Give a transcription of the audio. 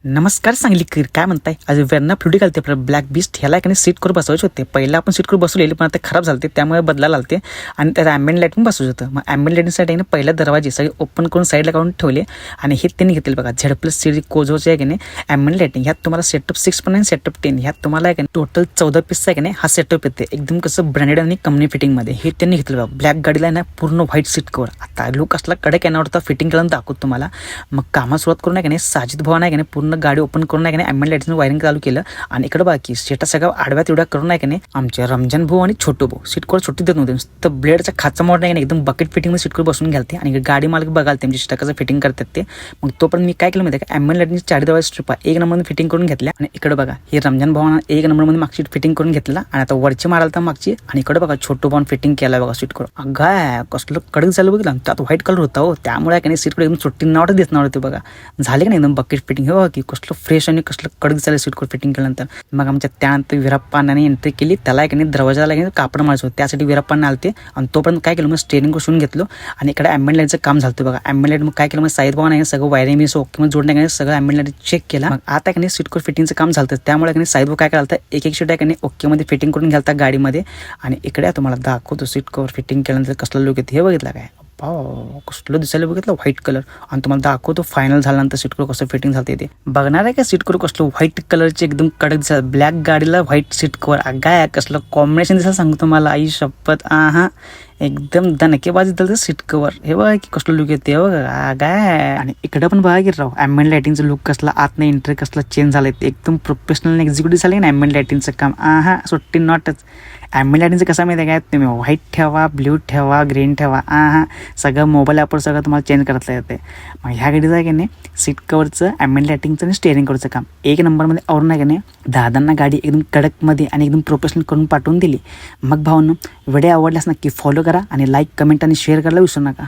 नमस्कार सांगलीकर, काय म्हणताय? आज वेरणा फ्लुडी घालते आपलं ब्लॅक बीस्ट ह्याला एकाने सीट करून बसवायचे होते. पहिला आपण सीट करून बसवलेली पण आता खराब झालते, त्यामुळे बदलायला आलते आणि त्यात ॲम्बियंट लाईट पण बसवायचं होतं. मग ॲम्बियंट लाईटसाठी पहिला दरवाजे सगळे ओपन करून साईडला काढून ठेवले आणि हे त्यांनी घेतले बघा Z+ सिरीज कोझोचे आहे की नाही ॲम्बियंट लाईटिंग. ह्यात तुम्हाला सेटअप 6.9 सेटअप 10 ह्यात तुम्हाला आहे की टोटल 14 पीसचा आहे की नाही हा सेटअप येते. एकदम कसं ब्रँडेड आणि कंपनी फिटिंगमध्ये हे त्यांनी घेतलं बघा. ब्लॅक गाडीला आहे ना पूर्ण व्हाईट सीट कवर. आता लुक असला कडक येणार होता, फिटिंग केलं दाखवतो तुम्हाला. मग कामात सुरुवात करून आहे की नाही साजिद भवन आहे की नाही पूर्ण गाडी ओपन करून ॲम्बियंट लाईटचं वायरिंग चालू केलं आणि इकडे बाकी सीटा सगळं आडव्या तेवढ्या करून आहे की नाही आमचे रमजान भाऊ आणि छोटू भाऊ सीट कवर सुट्टी देत नव्हते. तर ब्लेडचा खाचा मोड नाही एकदम बकेट फिटिंगमध्ये सीट कवर बसून घालते आणि गाडी मालक बघाल त्यांची सीटा कसं फिटिंग करतात ते. मग तोपर्यंत मी काय केलं माहिती आहे का, ॲम्बियंट लाईटची 4 दरवाजे स्ट्रिपा 1 नंबरमध्ये फिटिंग करून घेतल्या आणि इकडे बघा हे रमजान भावानं 1 नंबरमध्ये मागची फिटिंग करून घेतला आणि आता वरची मारायला तर मागची आणि इकडे बघा छोटू भाऊन फिटिंग केला बघा सीट कवर. अगं कसलं कडक झालं बघितलं. त्यात व्हाईट कलर होता हो, त्यामुळे काय नाही सीट कवर एकदम सुट्टी नावट देत नव्हते बघा. झाले की नाही एकदम बकेट फिटिंग हे बघा की कसलं फ्रेश आणि कसलं कडक झालं सीट कवर फिटिंग केल्यानंतर. मग आमच्या त्यानंतर विराप्पाने एंट्री केली. त्याला एक नाही दरवाजाला कापड मारायचं होतं, त्यासाठी विराप्पाने आलते आणि तोपर्यंत काय केलं मग स्टेरिंग करून घेतलो आणि इकडे ॲम्बियंट लाईटचं काम झालं बघा. ॲम्बियंट लाईट मग काय केलं मग साईड भाव नाही सगळं वायरिंग मी ओके मग जोडण्याने सगळं ॲम्बियंट लाईट चेक केला. मग आता की नाही सीट कवर फिटिंगचं काम झालं, त्यामुळे की साईड भाऊ काय करायला एक एक सीट आहे की नाही ओकेमध्ये फिटिंग करून घालता गाडीमध्ये. आणि इकडे तुम्हाला दाखवतो सीट कवर फिटिंग केल्यानंतर कसलं लुक येते हे बघितलं काय. कसलं दिसायला बघितलं व्हाईट कलर आणि तुम्हाला दाखवतो फायनल झाल्यानंतर सीट कवर कसं फिटिंग झालं ते बघणार आहे का. सीट कवर कसलं व्हाईट कलरचे एकदम कडक दिसायला, ब्लॅक गाडीला व्हाईट सीट कवर. अगाय कसलं कॉम्बिनेशन दिसायला सांगतो मला, आई शपथ. एकदम दणकेबाजी झालं सीट कवर. हे बघा की कसलं लुक येते बघा काय. आणि इकडे पण बघा की राव ॲम्बियंट लाईटिंगचं लुक कसला आत नाही एंट्री कसला चेंज झालं ते एकदम प्रोफेशनल एक्झिक्युटिव्ह झाले ना ॲम्बियंट लाईटिंगचं काम. सुट्टी नॉटच. ॲम्बियंट लाईटिंगचं कसं माहिती आहे काय, तुम्ही व्हाईट ठेवा, ब्ल्यू ठेवा, ग्रीन ठेवा, सगळं मोबाईल ॲपवर सगळं तुम्हाला चेंज करता येते. मग ह्या गाडीचं आहे की नाही सीट कवरचं ॲम्बियंट लाईटिंगचं आणि स्टेअरिंग कवरचं काम 1 नंबरमध्ये आवरून आहे की नाही. दादांना गाडी एकदम कडकमध्ये आणि एकदम प्रोफेशनल करून पाठवून दिली. मग भावांनो व्हिडिओ आवडल्यास नक्की फॉलो करा आणि लाईक कमेंट आणि शेअर करायला विसरू नका.